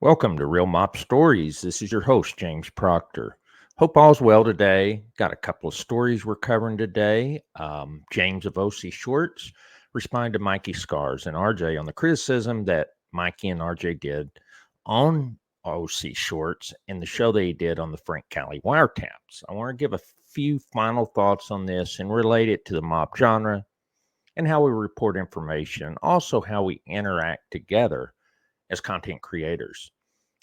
Welcome to Real Mop Stories. This is your host, James Proctor. Hope all's well today. Got a couple of stories we're covering today. James of OC Shortz responded to Mikey Scars and RJ on the criticism that Mikey and RJ did on OC Shortz in the show they did on the Frank Cali wiretaps. I want to give a few final thoughts on this and relate it to the mob genre and how we report information, also how we interact together as content creators.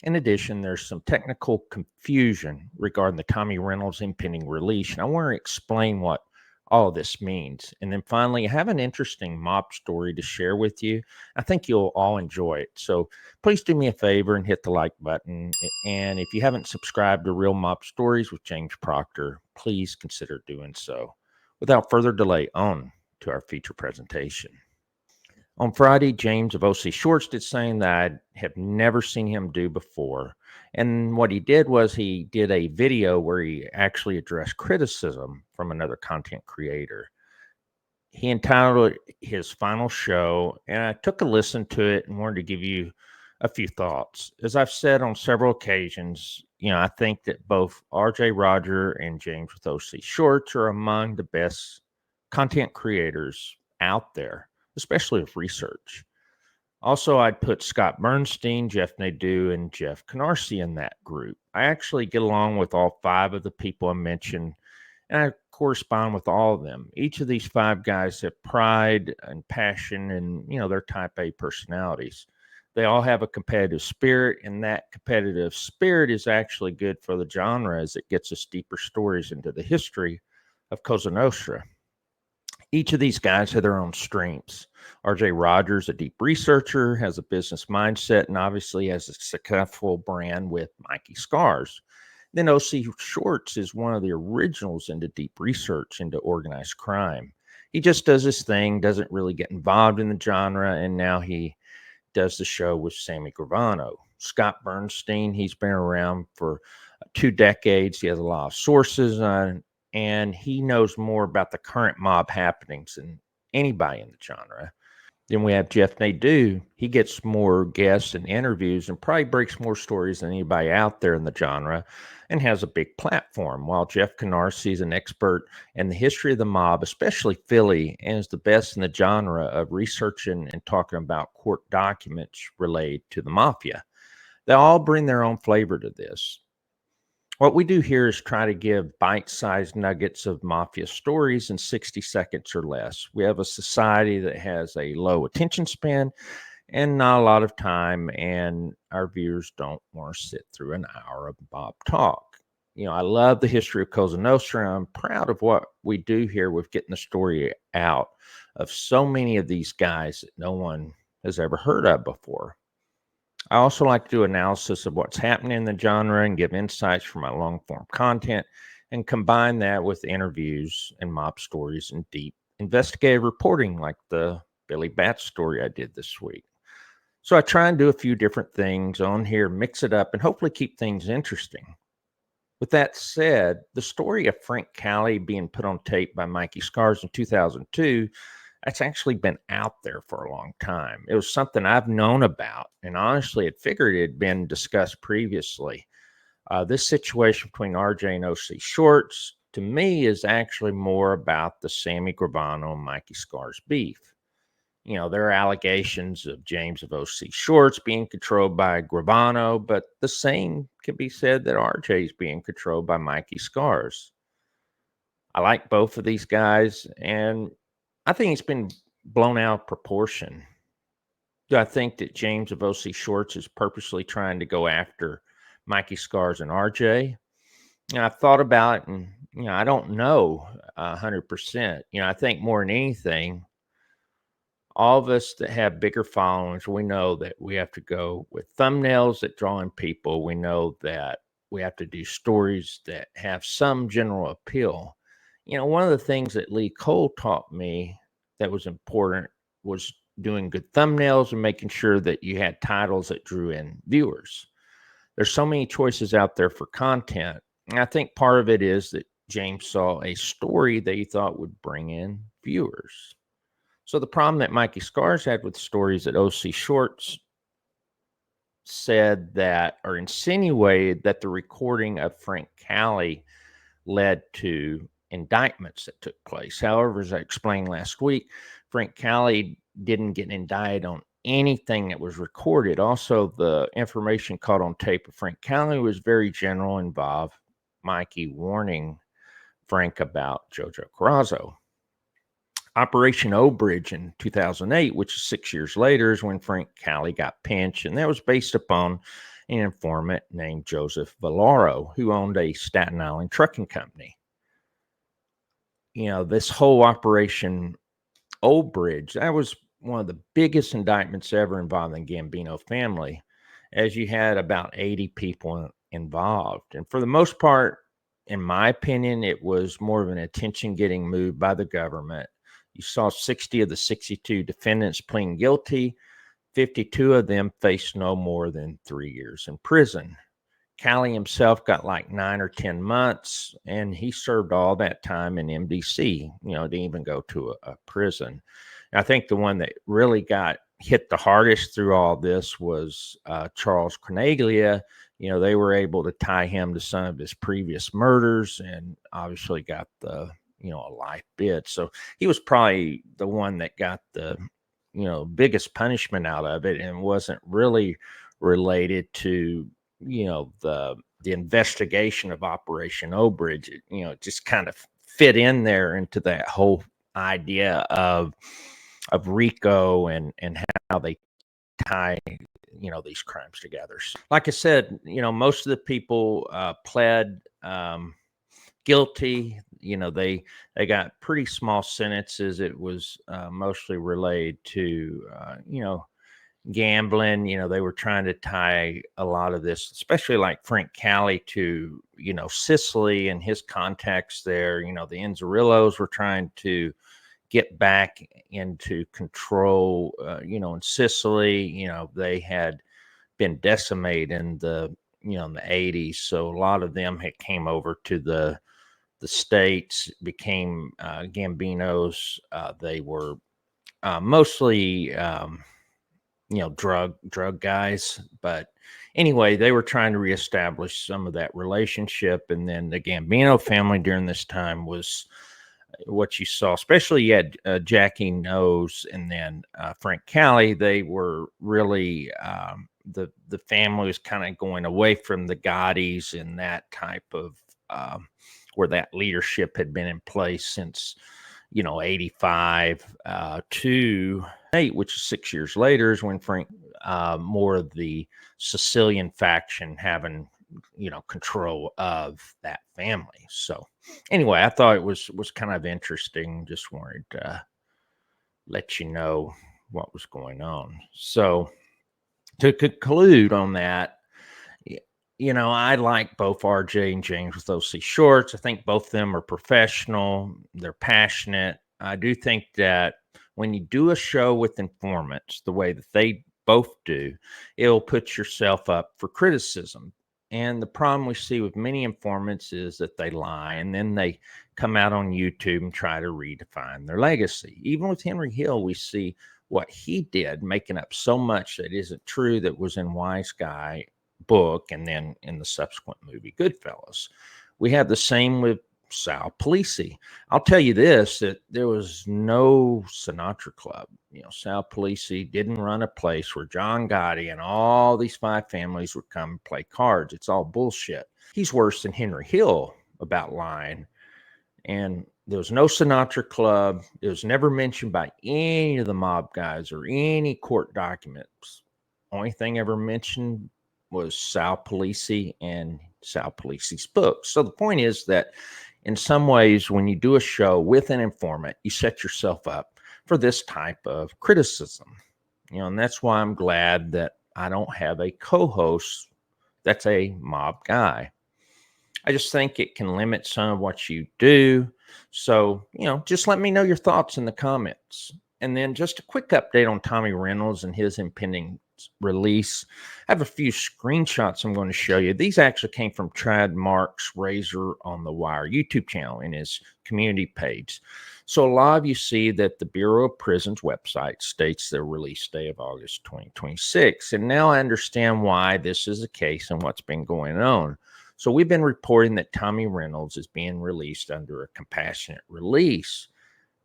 In addition, there's some technical confusion regarding the Tommy Reynolds impending release, and I want to explain what all of this means. And then finally, I have an interesting mob story to share with you. I think you'll all enjoy it. So please do me a favor and hit the like button. And if you haven't subscribed to Real Mob Stories with James Proctor, please consider doing so. Without further delay, on to our feature presentation. On Friday, James of OC Shortz did something that I have never seen him do before. And what he did was he did a video where he actually addressed criticism from another content creator. He entitled it his final show, and I took a listen to it and wanted to give you a few thoughts. As I've said on several occasions, I think that both RJ Roger and James with OC Shortz are among the best content creators out there, especially with research. Also, I'd put Scott Bernstein, Jeff Nadeau, and Jeff Canarsie in that group. I actually get along with all five of the people I mentioned, and I correspond with all of them. Each of these five guys have pride and passion and, their type A personalities. They all have a competitive spirit, and that competitive spirit is actually good for the genre as it gets us deeper stories into the history of Cosa Nostra. Each of these guys have their own strengths. RJ Rogers, a deep researcher, has a business mindset, and obviously has a successful brand with Mikey Scars. Then OC Shortz is one of the originals into deep research into organized crime. He just does his thing, doesn't really get involved in the genre, and now he does the show with Sammy Gravano. Scott Bernstein, he's been around for 2 decades. He has a lot of sources on, and he knows more about the current mob happenings than anybody in the genre. Then we have Jeff Nadeau. He gets more guests and interviews and probably breaks more stories than anybody out there in the genre and has a big platform, while Jeff Canarsie is an expert in the history of the mob, especially Philly, and is the best in the genre of researching and talking about court documents related to the Mafia. They all bring their own flavor to this. What we do here is try to give bite-sized nuggets of Mafia stories in 60 seconds or less. We have a society that has a low attention span and not a lot of time, and our viewers don't want to sit through an hour of mob talk. I love the history of Cosa Nostra. I'm proud of what we do here with getting the story out of so many of these guys that no one has ever heard of before. I also like to do analysis of what's happening in the genre and give insights from my long-form content and combine that with interviews and mob stories and deep investigative reporting like the Billy Bat story I did this week. So I try and do a few different things on here, mix it up, and hopefully keep things interesting. With that said, the story of Frank Cali being put on tape by Mikey Scars in 2002, that's actually been out there for a long time. It was something I've known about, and honestly, had figured it had been discussed previously. This situation between RJ and OC Shortz, to me, is actually more about the Sammy Gravano and Mikey Scars beef. There are allegations of James of OC Shortz being controlled by Gravano, but the same can be said that RJ is being controlled by Mikey Scars. I like both of these guys, and I think it's been blown out of proportion. Do I think that James of OC Shortz is purposely trying to go after Mikey Scars and RJ? I've thought about it, and I don't know 100%. I think more than anything, all of us that have bigger followings, we know that we have to go with thumbnails that draw in people. We know that we have to do stories that have some general appeal. One of the things that Lee Cole taught me that was important was doing good thumbnails and making sure that you had titles that drew in viewers. There's so many choices out there for content. And I think part of it is that James saw a story that he thought would bring in viewers. So the problem that Mikey Scars had with stories that OC Shortz said that, or insinuated that the recording of Frank Cali led to indictments that took place. However, as I explained last week, Frank Cali didn't get indicted on anything that was recorded. Also, the information caught on tape of Frank Cali was very general, involved Mikey warning Frank about Jojo Corazzo. Operation O Bridge in 2008, which is 6 years later, is when Frank Cali got pinched, and that was based upon an informant named Joseph Valaro, who owned a Staten Island trucking company. This whole Operation O Bridge, that was one of the biggest indictments ever involving the Gambino family, as you had about 80 people involved. And for the most part, in my opinion, it was more of an attention-getting move by the government. You saw 60 of the 62 defendants pleading guilty. 52 of them faced no more than 3 years in prison. Cali himself got like 9 or 10 months, and he served all that time in MDC, didn't even go to a prison. And I think the one that really got hit the hardest through all this was Charles Corneglia. They were able to tie him to some of his previous murders, and obviously got the a life bid. So he was probably the one that got the biggest punishment out of it, and wasn't really related to the investigation of Operation O Bridge. It just kind of fit in there into that whole idea of RICO and how they tie these crimes together. So, like I said, most of the people pled guilty. They got pretty small sentences. It was mostly related to gambling. They were trying to tie a lot of this, especially like Frank Cali, to Sicily and his contacts there. The Inzerillos were trying to get back into control in Sicily. They had been decimated in the in the 80s, so a lot of them had came over to the States, became Gambinos. They were mostly drug guys, but anyway, they were trying to reestablish some of that relationship. And then the Gambino family during this time was what you saw, especially you had Jackie Nose and then Frank Cali. They were really the family was kind of going away from the Gottis and that type of where that leadership had been in place since 85 to 8, which is 6 years later, is when Frank more of the Sicilian faction having control of that family. So anyway, I thought it was kind of interesting. Just wanted to let you know what was going on. So to conclude on that, I like both RJ and James with OC Shortz. I think both of them are professional. They're passionate. I do think that when you do a show with informants the way that they both do, it'll put yourself up for criticism. And the problem we see with many informants is that they lie, and then they come out on YouTube and try to redefine their legacy. Even with Henry Hill, we see what he did, making up so much that isn't true, that was in Wise Guy book and then in the subsequent movie Goodfellas. We have the same with Sal Polisi. I'll tell you this, that there was no Sinatra Club. Sal Polisi didn't run a place where John Gotti and all these 5 families would come play cards. It's all bullshit. He's worse than Henry Hill about lying. And there was no Sinatra Club. It was never mentioned by any of the mob guys or any court documents. Only thing ever mentioned was Sal Polisi and Sal Polisi's books. So the point is that in some ways, when you do a show with an informant, you set yourself up for this type of criticism. And that's why I'm glad that I don't have a co-host that's a mob guy. I just think it can limit some of what you do. So, just let me know your thoughts in the comments. And then just a quick update on Tommy Reynolds and his impending release. I have a few screenshots I'm going to show you. These actually came from Trad Mark's Razor on the Wire YouTube channel in his community page. So a lot of you see that the Bureau of Prisons website states their release day of August 2026. And now I understand why this is the case and what's been going on. So we've been reporting that Tommy Reynolds is being released under a compassionate release.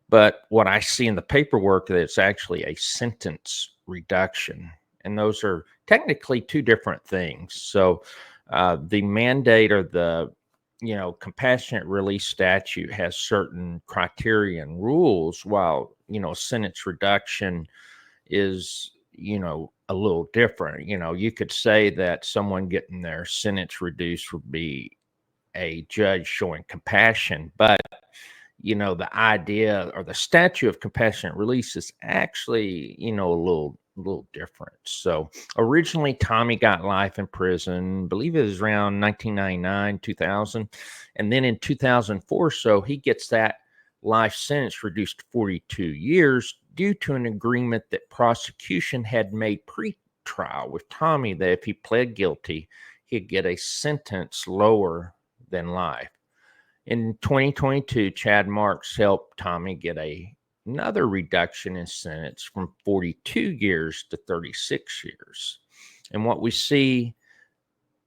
But what I see in the paperwork, that it's actually a sentence reduction. And those are technically two different things. So the mandate, or the compassionate release statute, has certain criteria and rules, while sentence reduction is a little different. You could say that someone getting their sentence reduced would be a judge showing compassion, but the idea or the statute of compassionate release is actually a little different. So originally Tommy got life in prison, I believe it was around 1999 2000, and then in 2004 so he gets that life sentence reduced to 42 years due to an agreement that prosecution had made pre-trial with Tommy, that if he pled guilty he'd get a sentence lower than life. In 2022, Chad Marks helped Tommy get another reduction in sentence from 42 years to 36 years. And what we see,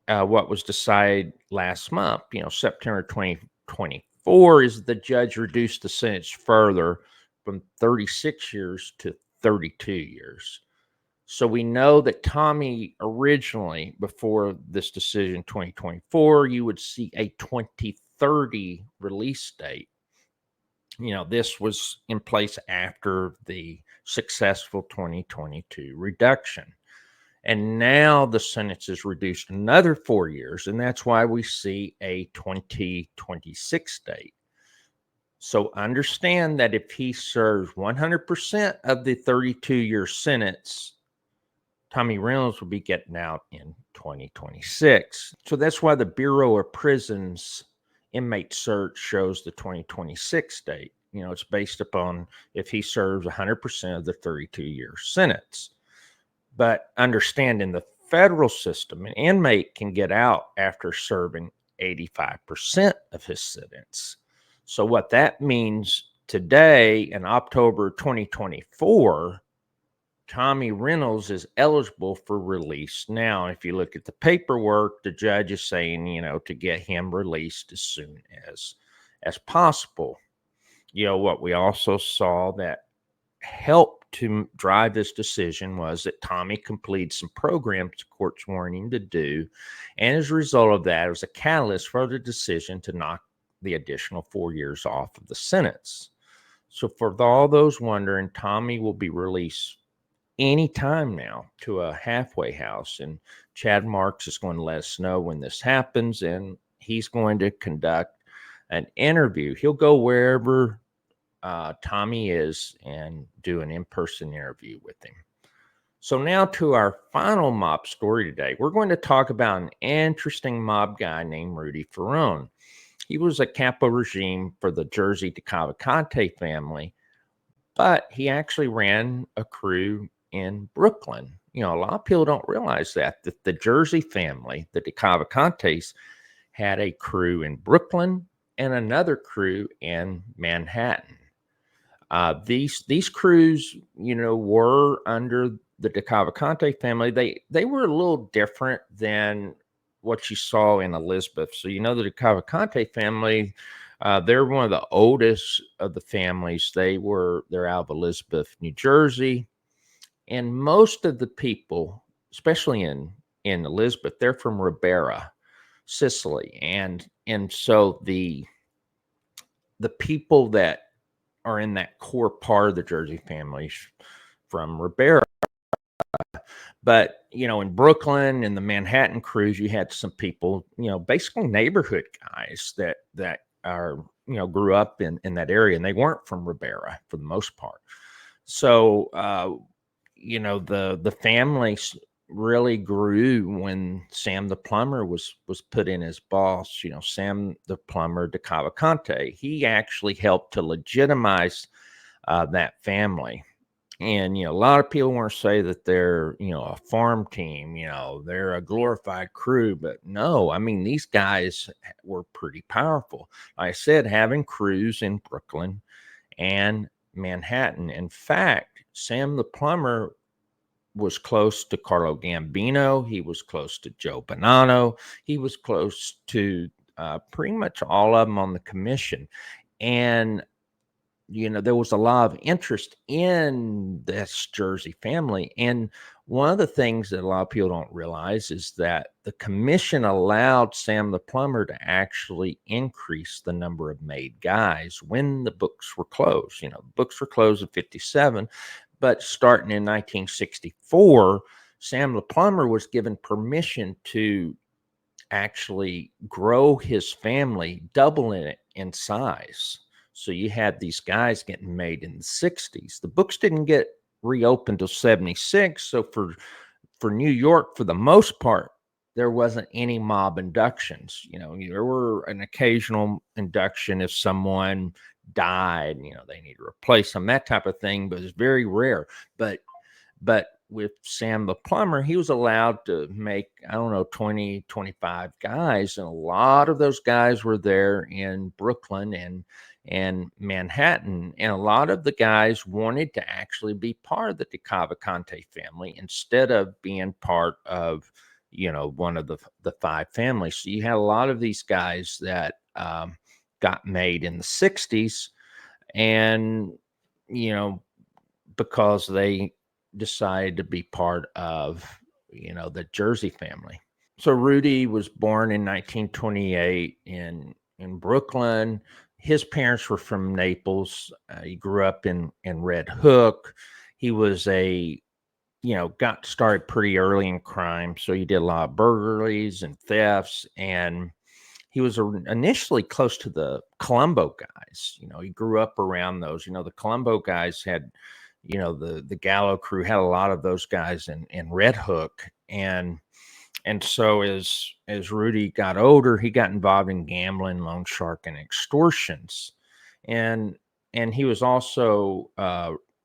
what was decided last month, September 2024, is the judge reduced the sentence further from 36 years to 32 years. So we know that Tommy originally, before this decision 2024, you would see a 2030 release date. This was in place after the successful 2022 reduction. And now the sentence is reduced another 4 years, and that's why we see a 2026 date. So understand that if he serves 100% of the 32-year sentence, Tommy Reynolds will be getting out in 2026. So that's why the Bureau of Prisons inmate search shows the 2026 date. It's based upon if he serves 100% of the 32-year sentence. But understand, in the federal system, an inmate can get out after serving 85% of his sentence. So what that means today, in October 2024, Tommy Reynolds is eligible for release now. If you look at the paperwork, the judge is saying, to get him released as soon as possible. What we also saw that helped to drive this decision was that Tommy completed some programs the court's wanting him to do. And as a result of that, it was a catalyst for the decision to knock the additional 4 years off of the sentence. So for all those wondering, Tommy will be released anytime now to a halfway house, and Chad Marks is going to let us know when this happens, and he's going to conduct an interview. He'll go wherever Tommy is and do an in-person interview with him. So now to our final mob story today. We're going to talk about an interesting mob guy named Rudy Farone. He was a capo regime for the Jersey DeCavalcante family, but he actually ran a crew in Brooklyn. A lot of people don't realize that the Jersey family, the DeCavalcantes, had a crew in Brooklyn and another crew in Manhattan. These crews, were under the DeCavalcante family. They were a little different than what you saw in Elizabeth. So the DeCavalcante family, they're one of the oldest of the families. They're out of Elizabeth, New Jersey. And most of the people, especially in Elizabeth, they're from Ribera, Sicily. And so the people that are in that core part of the Jersey families from Ribera. But, in Brooklyn and the Manhattan crews, you had some people, basically neighborhood guys that are, grew up in that area, and they weren't from Ribera for the most part. So, the families really grew when Sam the plumber was put in as boss. Sam the plumber DeCavalcante, he actually helped to legitimize that family. And a lot of people want to say that they're a farm team, they're a glorified crew, but no, these guys were pretty powerful. Like I said, having crews in Brooklyn and Manhattan. In fact, Sam the Plumber was close to Carlo Gambino. He was close to Joe Bonanno. He was close to pretty much all of them on the commission. And, there was a lot of interest in this Jersey family. And one of the things that a lot of people don't realize is that the commission allowed Sam the Plumber to actually increase the number of made guys when the books were closed. Books were closed in 57, but starting in 1964, Sam the Plumber was given permission to actually grow his family, doubling it in size. So you had these guys getting made in the 60s. The books didn't get reopened till 76. So for New York, for the most part, there wasn't any mob inductions. There were an occasional induction if someone died, they need to replace them, that type of thing, but it's very rare. But with Sam the Plumber, he was allowed to make, 20, 25 guys. And a lot of those guys were there in Brooklyn and Manhattan. And a lot of the guys wanted to actually be part of the DeCavalcante family instead of being part of, one of the five families. So you had a lot of these guys that got made in the 60s. And, because they decided to be part of, the Jersey family. So Rudy was born in 1928 in Brooklyn. His parents were from Naples. He grew up in Red Hook. He was got started pretty early in crime. So he did a lot of burglaries and thefts. And he was initially close to the Colombo guys. He grew up around those. The Colombo guys had, the Gallo crew had a lot of those guys in Red Hook. And so as Rudy got older, he got involved in gambling, loan shark, and extortions. And he was also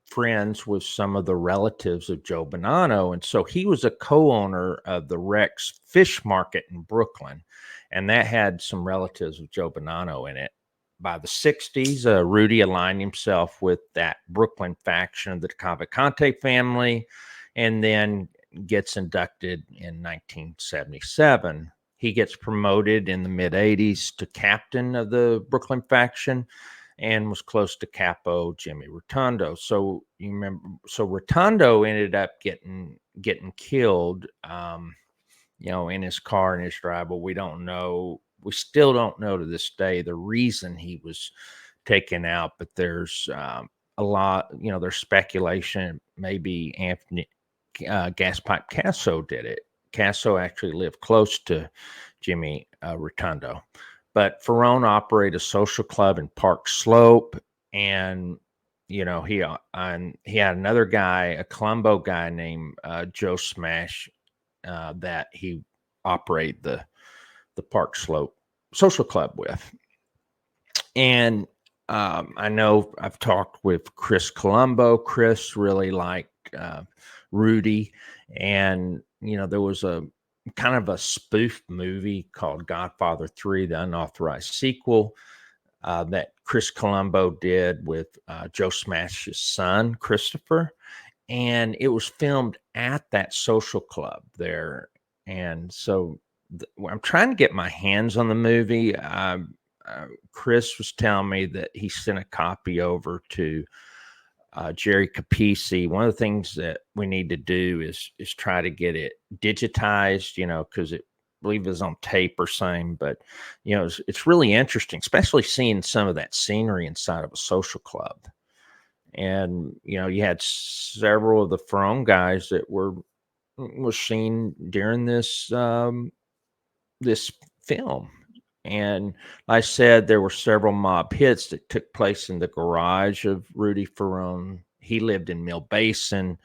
friends with some of the relatives of Joe Bonanno. And so he was a co-owner of the Rex Fish Market in Brooklyn. And that had some relatives of Joe Bonanno in it. By the 60s, Rudy aligned himself with that Brooklyn faction of the DeCavalcante family, and then gets inducted in 1977. He gets promoted in the mid-80s to captain of the Brooklyn faction and was close to Capo Jimmy Rotundo. So you remember, Rotundo ended up getting killed, in his car in his driveway. We still don't know to this day the reason he was taken out, but there's a lot, there's speculation maybe Anthony Gaspipe Casso did it. Casso actually lived close to Jimmy Rotundo. But Farone operated a social club in Park Slope, and he had another guy, a Colombo guy named Joe Smash, that he operated the Park Slope Social Club with. And I know I've talked with Chris Colombo. Chris really liked Rudy, and there was a kind of a spoof movie called Godfather 3, the unauthorized sequel, that Chris Colombo did with Joe Smash's son, Christopher. And it was filmed at that social club there. And so I'm trying to get my hands on the movie. Chris was telling me that he sent a copy over to Jerry Capisi. One of the things that we need to do is try to get it digitized, because I believe it's on tape or something. But, it's really interesting, especially seeing some of that scenery inside of a social club. And, you had several of the Farone guys that were seen during this this film. And like I said, there were several mob hits that took place in the garage of Rudy Farone. He lived in Mill Basin.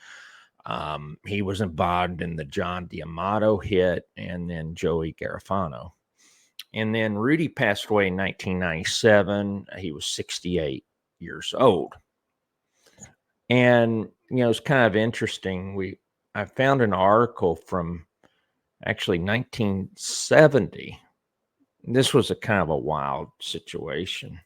He was involved in the John D'Amato hit, and then Joey Garofano. And then Rudy passed away in 1997. He was 68 years old. And, it's kind of interesting. I found an article from actually 1970. This was a kind of a wild situation.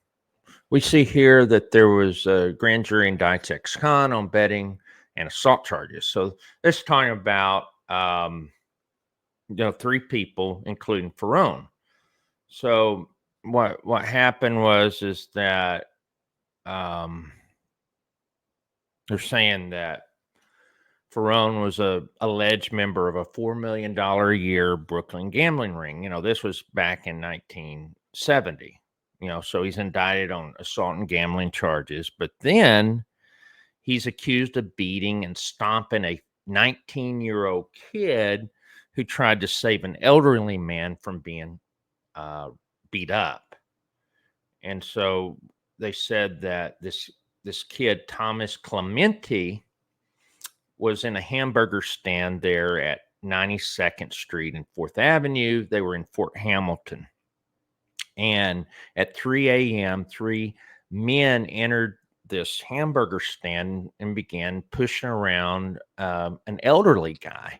We see here that there was a grand jury indicts ex-con on betting and assault charges. So this is talking about, 3 people, including Farone. So what happened is that they're saying that Farone was a alleged member of a $4 million a year Brooklyn gambling ring. This was back in 1970. So he's indicted on assault and gambling charges, but then he's accused of beating and stomping a 19-year-old kid who tried to save an elderly man from being beat up. And so they said that this kid, Thomas Clementi, was in a hamburger stand there at 92nd Street and 4th Avenue. They were in Fort Hamilton. And at 3 a.m., 3 men entered this hamburger stand and began pushing around an elderly guy.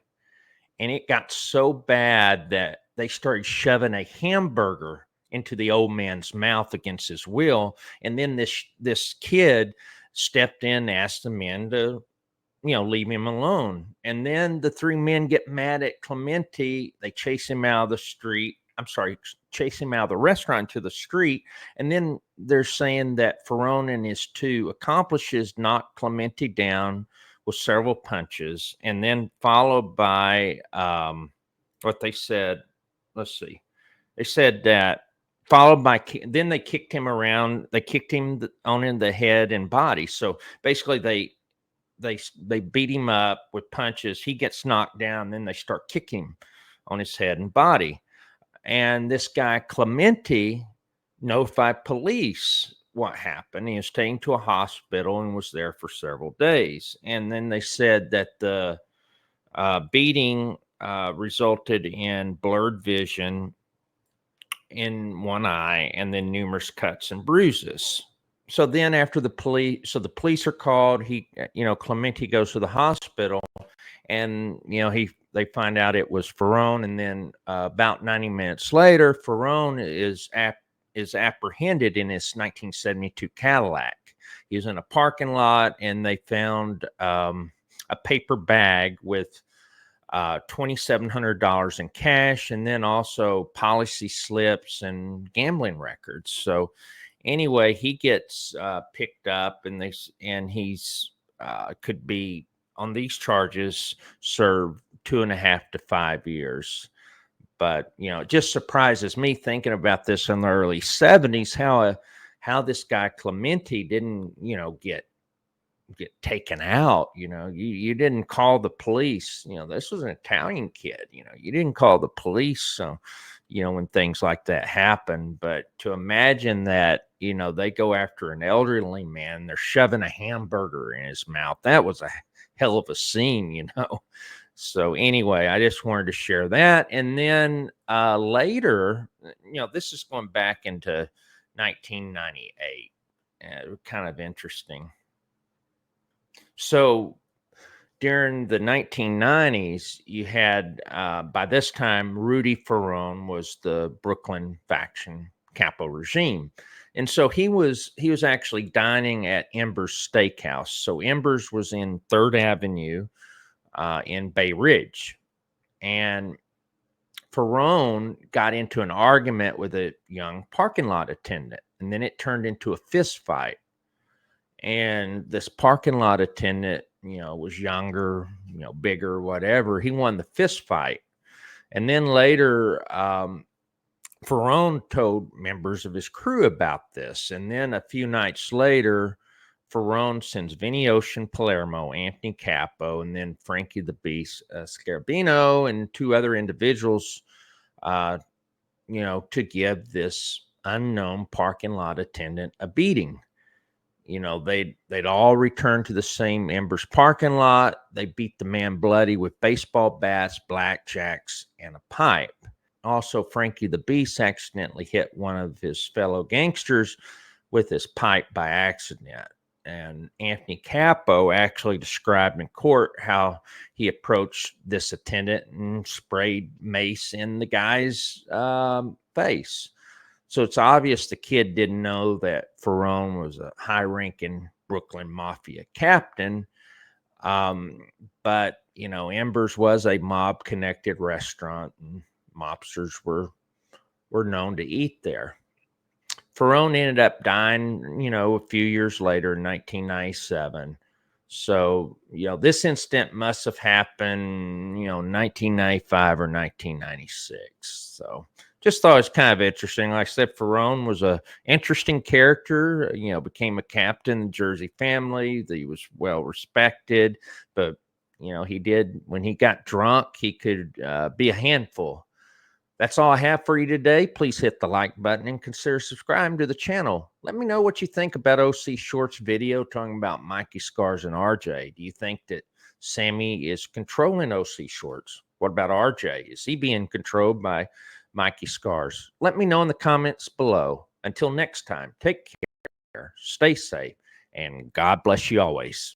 And it got so bad that they started shoving a hamburger into the old man's mouth against his will. And then this kid stepped in and asked the men to, leave him alone. And then the 3 men get mad at Clementi. They chase him out of the street. Chase him out of the restaurant to the street. And then they're saying that Farone and his 2 accomplices knocked Clementi down with several punches, and then followed by what they said. Let's see. They said that followed by, then they kicked him around. They kicked him in the head and body. So basically they beat him up with punches. He gets knocked down. Then they start kicking him on his head and body. And this guy Clementi notified police what happened. He was taken to a hospital and was there for several days. And then they said that the beating resulted in blurred vision in one eye and then numerous cuts and bruises. So then after the police are called, Clementi goes to the hospital, and, they find out it was Farone. And then about 90 minutes later, Farone is apprehended in his 1972 Cadillac. He was in a parking lot, and they found a paper bag with $2,700 in cash, and then also policy slips and gambling records. So anyway, he gets picked up, and he's could be on these charges served 2.5 to 5 years. But it just surprises me thinking about this in the early 70s how this guy Clementi didn't get taken out. You didn't call the police. This was an Italian kid. You didn't call the police. So when things like that happen. But to imagine that they go after an elderly man, they're shoving a hamburger in his mouth. That was a hell of a scene. So anyway, I just wanted to share that. And then later, this is going back into 1998. Kind of interesting. So during the 1990s, you had, by this time, Rudy Farone was the Brooklyn faction capo regime. And so he was actually dining at Ember's Steakhouse. So Ember's was in 3rd Avenue in Bay Ridge. And Farone got into an argument with a young parking lot attendant, and then it turned into a fist fight. And this parking lot attendant, was younger, bigger, whatever. He won the fist fight. And then later, Farone told members of his crew about this. And then a few nights later, Farone sends Vinny Ocean Palermo, Anthony Capo, and then Frankie the Beast Gambino, and 2 other individuals, to give this unknown parking lot attendant a beating. They'd all return to the same Ember's parking lot. They beat the man bloody with baseball bats, blackjacks, and a pipe. Also, Frankie the Beast accidentally hit one of his fellow gangsters with his pipe by accident. And Anthony Capo actually described in court how he approached this attendant and sprayed mace in the guy's face. So it's obvious the kid didn't know that Farone was a high-ranking Brooklyn Mafia captain. But, you know, Embers was a mob-connected restaurant, and mobsters were known to eat there. Farone ended up dying, you know, a few years later in 1997. So, you know, this incident must have happened, you know, 1995 or 1996. So just thought it was kind of interesting. Like I said, Farone was a interesting character, you know, became a captain in the Jersey family. He was well respected, but, you know, he did, when he got drunk, he could be a handful. That's all I have for you today. Please hit the like button and consider subscribing to the channel. Let me know what you think about OC Shortz video talking about Mikey Scars and RJ. Do you think that Sammy is controlling OC Shortz? What about RJ? Is he being controlled by Mikey Scars? Let me know in the comments below. Until next time, take care, stay safe, and God bless you always.